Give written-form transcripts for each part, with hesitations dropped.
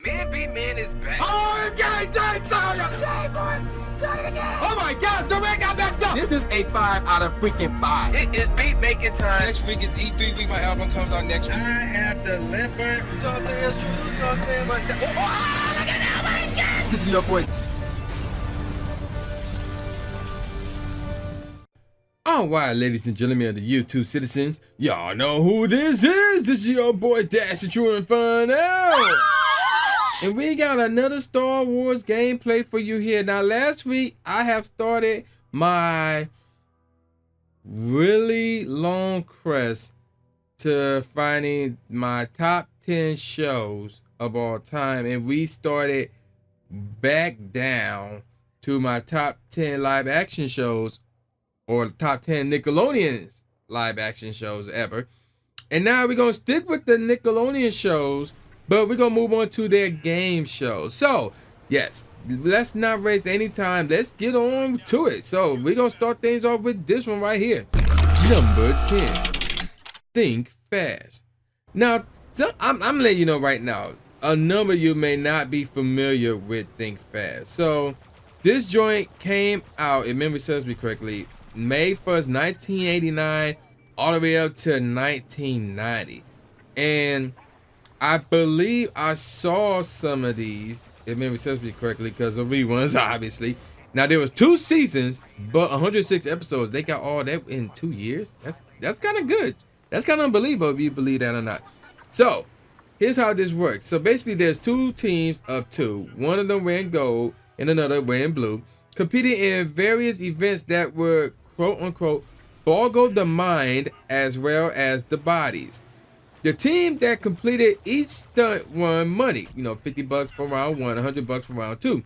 Man beat man is back. Oh, okay, Jay, boys, do it again. Oh my gosh, the man got messed up. This is a 5 out of freaking 5. It is beat making time. Next week is E3 week. My album comes out next week. I have delivered. You talk to us, you talk to him, but oh, look at that, my God. This is your boy. Alright, ladies and gentlemen of the YouTube citizens, y'all know who this is. This is your boy Dash the True Inferno. And we got another Star Wars gameplay for you here. Now, last week, I have started my really long quest to finding my top 10 shows of all time. And we started back down to my top 10 live action shows, or top 10 Nickelodeon live action shows ever. And now we're going to stick with the Nickelodeon shows, but we're going to move on to their game shows. So, yes, let's not waste any time. Let's get on to it. So, we're going to start things off with this one right here. Number 10. Think Fast. Now, so I'm letting you know right now, a number of you may not be familiar with Think Fast. So, this joint came out, if memory serves me correctly, May 1st, 1989, all the way up to 1990. And I believe I saw some of these, if memory serves me correctly, because of reruns, obviously. Now, there was 2 seasons, but 106 episodes. They got all that in 2 years. That's kind of good. That's kind of unbelievable if you believe that or not. So, here's how this works. So, basically, there's 2 teams of 2. One of them wearing gold and another wearing blue, competing in various events that were quote-unquote boggle the mind as well as the bodies. The team that completed each stunt won money, $50 for round 1, $100 for round 2.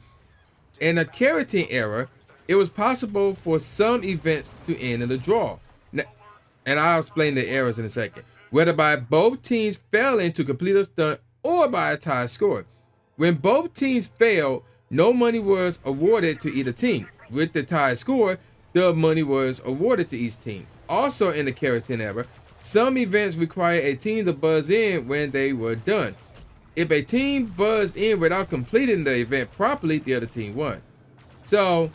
In the keratin era, it was possible for some events to end in a draw. Now, and I'll explain the eras in a second. Whether by both teams failing to complete a stunt or by a tie score. When both teams failed, no money was awarded to either team. With the tie score, the money was awarded to each team. Also in the keratin era, some events require a team to buzz in when they were done. If a team buzzed in without completing the event properly, the other team won. So,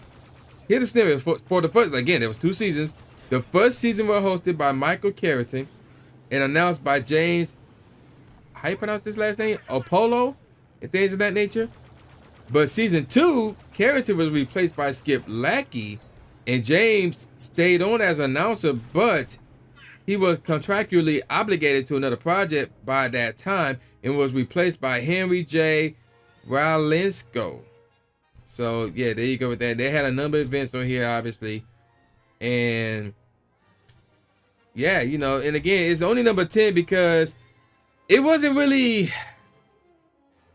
here's the scenario for the first, again, there was 2 seasons. The first season was hosted by Michael Keratin and announced by James, how you pronounce this last name? Apollo and things of that nature. But season 2, Keratin was replaced by Skip Lackey, and James stayed on as announcer, but he was contractually obligated to another project by that time and was replaced by Henry J. Ralinsko. So, yeah, there you go with that. They had a number of events on here, obviously. And, yeah, and again, it's only number 10 because it wasn't really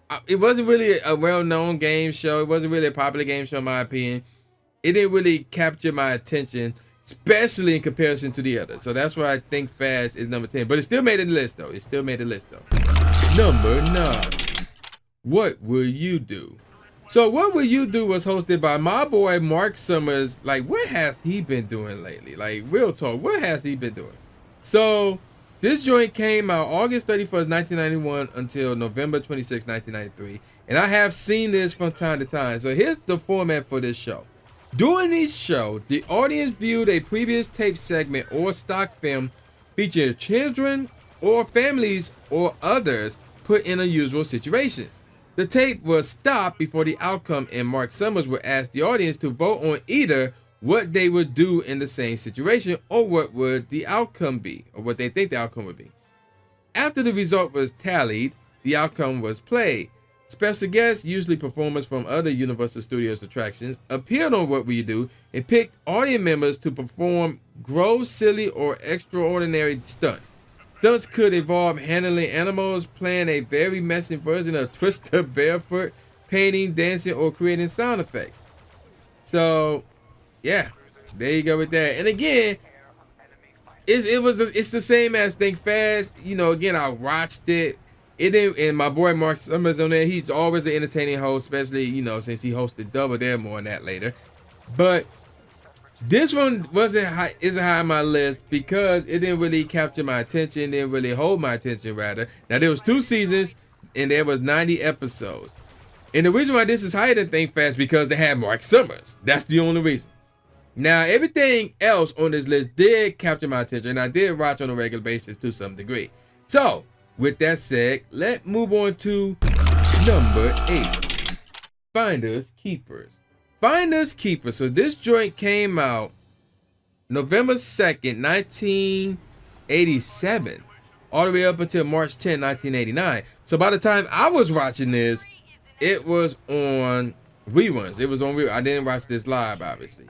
a well-known game show. It wasn't really a popular game show, in my opinion. It didn't really capture my attention, especially in comparison to the others. So that's why I think Fast is number 10. But it still made the list, though. Number 9. What Will You Do? So What Will You Do was hosted by my boy Mark Summers. Like, what has he been doing lately? Like, real talk, what has he been doing? So this joint came out August 31st, 1991 until November 26, 1993. And I have seen this from time to time. So here's the format for this show. During each show, the audience viewed a previous tape segment or stock film featuring children or families or others put in unusual situations. The tape was stopped before the outcome, and Mark Summers would ask the audience to vote on either what they would do in the same situation or what would the outcome be, or what they think the outcome would be. After the result was tallied, the outcome was played. Special guests, usually performers from other Universal Studios attractions, appeared on What Will You Do and picked audience members to perform gross, silly, or extraordinary stunts. Stunts could involve handling animals, playing a very messy version of Twister barefoot, painting, dancing, or creating sound effects. So, yeah, there you go with that. And again, it's the same as Think Fast. Again, I watched it. And my boy Mark Summers on there, he's always an entertaining host, especially, since he hosted Double Dare. More on that later. But this one isn't high on my list because it didn't really capture my attention, didn't really hold my attention rather. Now there was 2 seasons, and there was 90 episodes. And the reason why this is higher than Think Fast because they had Mark Summers. That's the only reason. Now, everything else on this list did capture my attention, and I did watch on a regular basis to some degree. So, with that said, let's move on to number 8. Finders Keepers. Finders Keepers. So this joint came out November 2nd, 1987, all the way up until March 10, 1989. So by the time I was watching this, it was on reruns. It was on reruns. I didn't watch this live, obviously.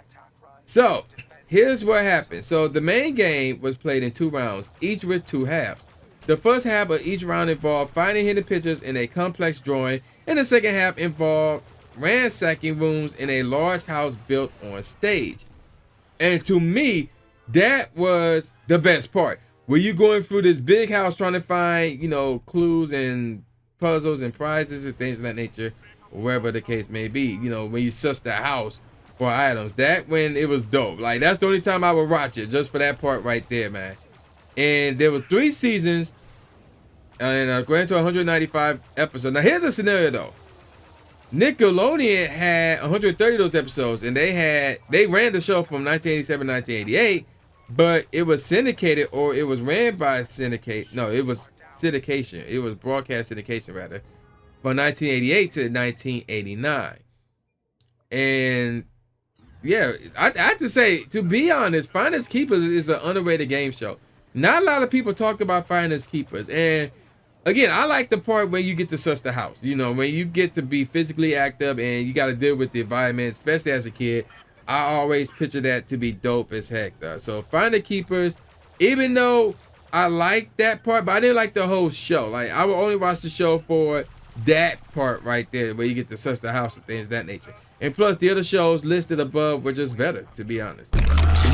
So here's what happened. So the main game was played in 2 rounds, each with 2 halves. The first half of each round involved finding hidden pictures in a complex drawing, and the second half involved ransacking rooms in a large house built on stage. And to me, that was the best part. Were you going through this big house trying to find, you know, clues and puzzles and prizes and things of that nature, or wherever the case may be, you know, when you suss the house for items. That when it was dope. Like, that's the only time I would watch it, just for that part right there, man. And there were 3 seasons and going to 195 episodes. Now here's the scenario though. Nickelodeon had 130 of those episodes, and they ran the show from 1987 to 1988, but it was syndicated, or it was ran by syndicate. No, it was syndication. It was broadcast syndication rather, from 1988 to 1989. And yeah, I have to say, to be honest, Finders Keepers is an underrated game show. Not a lot of people talk about Finders Keepers, and again, I like the part where you get to suss the house. You know, when you get to be physically active and you got to deal with the environment, especially as a kid. I always picture that to be dope as heck, though. So, Finder Keepers, even though I like that part, but I didn't like the whole show. Like, I would only watch the show for that part right there, where you get to suss the house and things of that nature. And plus, the other shows listed above were just better, to be honest.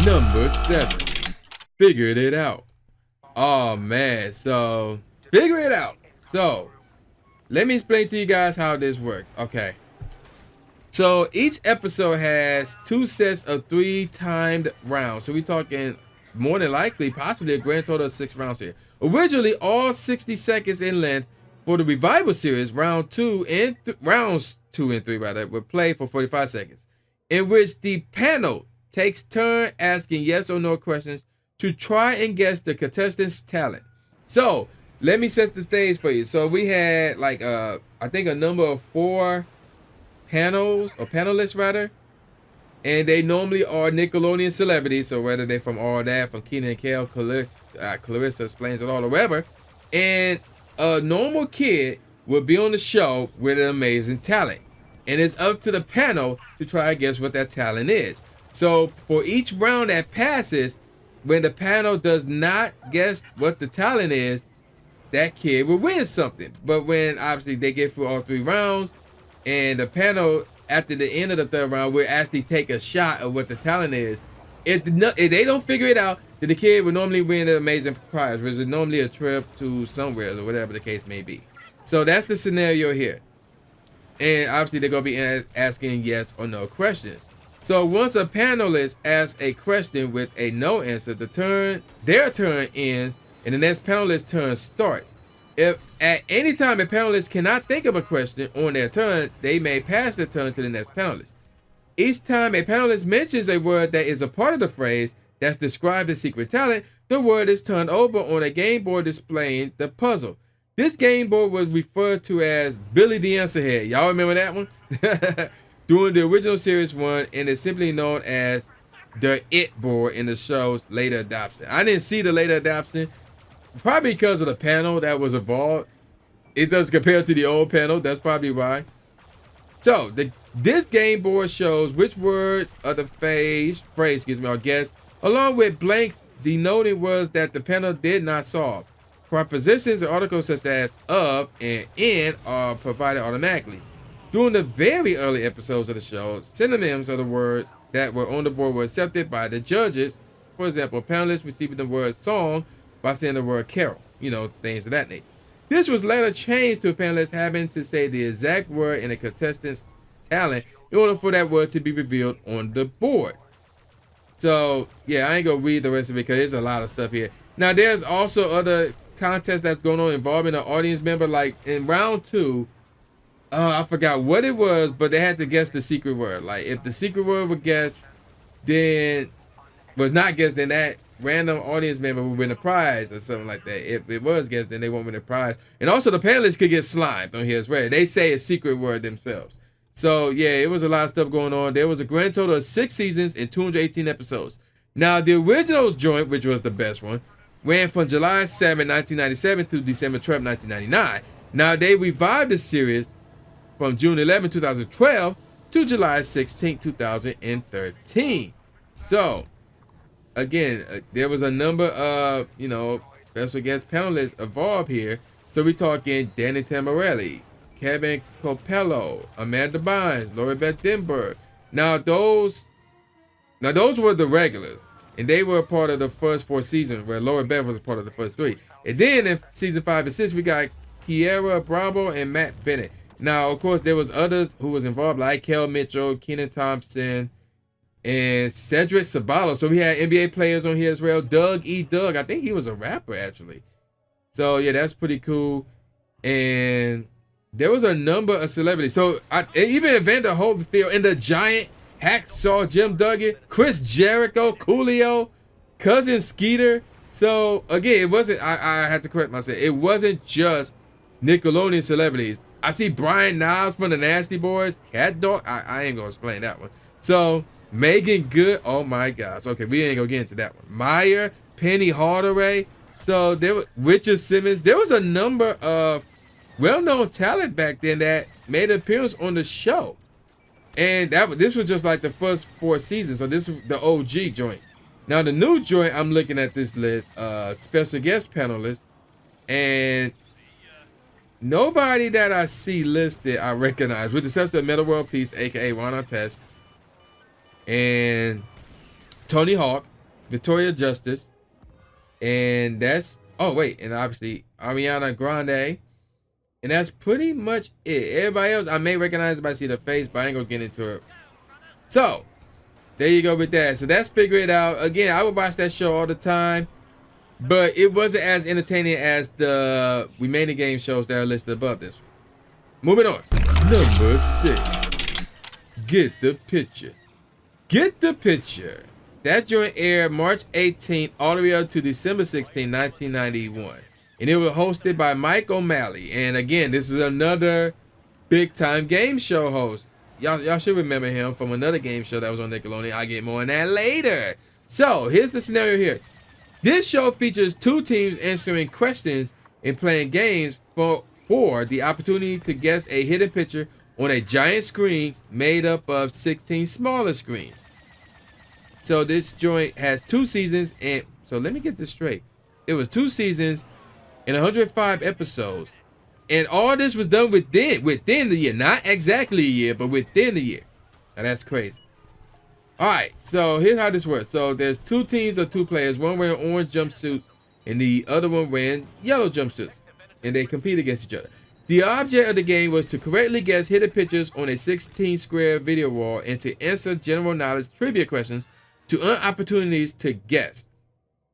Number 7, Figured It Out. Oh, man. So, figure it out. So, let me explain to you guys how this works. Okay. So, each episode has 2 sets of 3 timed rounds. So, we're talking more than likely, possibly a grand total of 6 rounds here. Originally, all 60 seconds in length for the Revival series, rounds 2 and 3 rather, would play for 45 seconds, in which the panel takes turn asking yes or no questions to try and guess the contestant's talent. So, let me set the stage for you. So we had like I think a number of 4 panels or panelists rather, and they normally are Nickelodeon celebrities. So whether they're from All That, from Kenan and Kel, Clarissa Explains It All, or whatever, and a normal kid will be on the show with an amazing talent, and it's up to the panel to try and guess what that talent is. So for each round that passes, when the panel does not guess what the talent is, that kid will win something. But when obviously they get through all 3 rounds, and the panel after the end of the 3rd round will actually take a shot of what the talent is, if they don't figure it out, then the kid will normally win an amazing prize, which is normally a trip to somewhere or whatever the case may be. So that's the scenario here. And obviously they're going to be asking yes or no questions. So once a panelist asks a question with a no answer, their turn ends, and the next panelist's turn starts. If at any time a panelist cannot think of a question on their turn, they may pass the turn to the next panelist. Each time a panelist mentions a word that is a part of the phrase that's described as secret talent, the word is turned over on a game board displaying the puzzle. This game board was referred to as Billy the Answerhead. Y'all remember that one? During the original series 1, and is simply known as the It board in the show's later adoption. I didn't see the later adoption, probably because of the panel that was involved. It does compare to the old panel. That's probably why. So this game board shows which words of the phrase, are guessed, along with blanks denoting words that the panel did not solve. Prepositions and articles such as of and in are provided automatically. During the very early episodes of the show, synonyms of the words that were on the board were accepted by the judges. For example, panelists receiving the word song by saying the word carol, things of that nature. This was later changed to a panelist having to say the exact word in a contestant's talent in order for that word to be revealed on the board. So, yeah, I ain't gonna read the rest of it because there's a lot of stuff here. Now, there's also other contest that's going on involving an audience member. Like in round 2, I forgot what it was, but they had to guess the secret word. Like if the secret word was guessed, then was not guessed, then that random audience member would win a prize or something like that. If it was guessed, then they won't win a prize. And also the panelists could get slimed on Here's Red. They say a secret word themselves. So yeah, it was a lot of stuff going on. There was a grand total of 6 seasons and 218 episodes. Now the original joint, which was the best one, ran from July 7, 1997 to December 12, 1999. Now they revived the series from June 11, 2012 to July 16, 2013. So again, there was a number of, special guest panelists involved here. So we're talking Danny Tamborelli, Kevin Coppello, Amanda Bynes, Lori Beth Denberg. Now those were the regulars, and they were a part of the first 4 seasons, where Lori Beth was a part of the first 3. And then in season 5 and 6, we got Kiera Bravo and Matt Bennett. Now, of course, there was others who was involved, like Kel Mitchell, Kenan Thompson, and Cedric Saballo. So we had NBA players on here as well. Doug E. Doug, I think he was a rapper actually. So yeah, that's pretty cool. And there was a number of celebrities. So even Evander Holyfield and the Giant, Hacksaw Jim Duggan, Chris Jericho, Coolio, Cousin Skeeter. So again, it wasn't, I had to correct myself, it wasn't just Nickelodeon celebrities. I see Brian Niles from the Nasty Boys, Cat Dog. I ain't gonna explain that one. So Megan Good, oh my gosh. Okay, we ain't gonna get into that one. Meyer, Penny Hardaway. So there was Richard Simmons. There was a number of well-known talent back then that made an appearance on the show. And this was just like the first 4 seasons. So this is the OG joint. Now the new joint, I'm looking at this list, special guest panelists, and nobody that I see listed I recognize, with the exception of Metal World Peace, aka Ron Artest, and Tony Hawk, Victoria Justice, and that's, oh wait, and obviously Ariana Grande, and that's pretty much it. Everybody else I may recognize if I see the face, but I ain't gonna get into it. So there you go with that. So that's Figure It Out. Again, I would watch that show all the time, but it wasn't as entertaining as the remaining game shows that are listed above this. Moving on. Number 6. Get the Picture. Get the Picture. That joint aired March 18th all the way up to December 16, 1991. And it was hosted by Mike O'Malley. And again, this is another big time game show host. Y'all should remember him from another game show that was on Nickelodeon. I'll get more on that later. So here's the scenario here. This show features 2 teams answering questions and playing games for the opportunity to guess a hidden picture on a giant screen made up of 16 smaller screens. So this joint has 2 seasons, and so let me get this straight. It was 2 seasons and 105 episodes. And all this was done within the year. Not exactly a year, but within the year. Now that's crazy. Alright, so here's how this works. So there's 2 teams of 2 players, one wearing orange jumpsuits and the other one wearing yellow jumpsuits. And they compete against each other. The object of the game was to correctly guess hidden pictures on a 16 square video wall and to answer general knowledge trivia questions to earn opportunities to guess.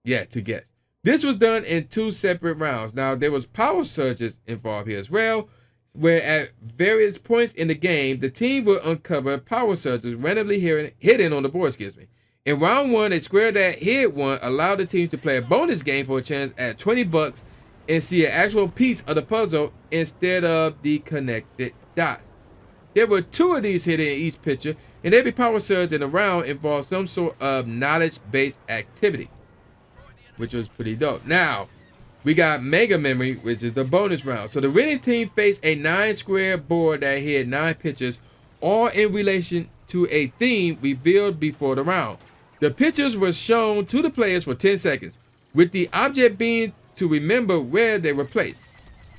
Yeah, to guess. This was done in 2 separate rounds. Now, there was power surges involved here as well, where at various points in the game, the team will uncover power surges randomly hidden on the board, In round 1, a square that hid one allowed the teams to play a bonus game for a chance at $20 and see an actual piece of the puzzle instead of the connected dots. There were 2 of these hidden in each picture, and every power surge in the round involved some sort of knowledge-based activity, which was pretty dope. Now, we got Mega Memory, which is the bonus round. So the winning team faced a 9-square board that had 9 pictures, all in relation to a theme revealed before the round. The pictures were shown to the players for 10 seconds, with the object being to remember where they were placed.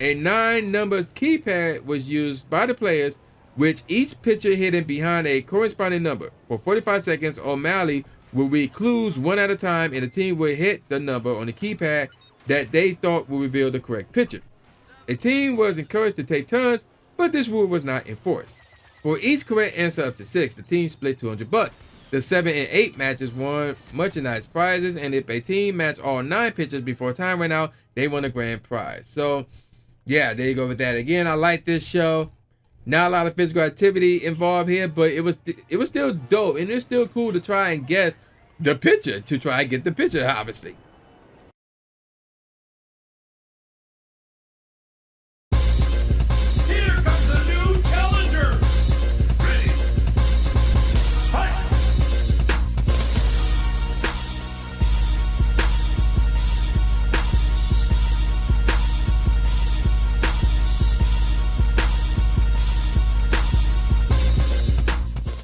A 9-number keypad was used by the players, with each picture hidden behind a corresponding number. For 45 seconds, O'Malley will read clues one at a time, and the team will hit the number on the keypad that they thought would reveal the correct picture. A team was encouraged to take turns, but this rule was not enforced. For each correct answer up to 6, the team split $200. The 7 and 8 matches won merchandise prizes, and if a team matched all 9 pitchers before time ran out, they won a grand prize. So, yeah, there you go with that. Again, I like this show. Not a lot of physical activity involved here, but it was still dope, and it's still cool to try and guess the pitcher, to try and get the pitcher, obviously.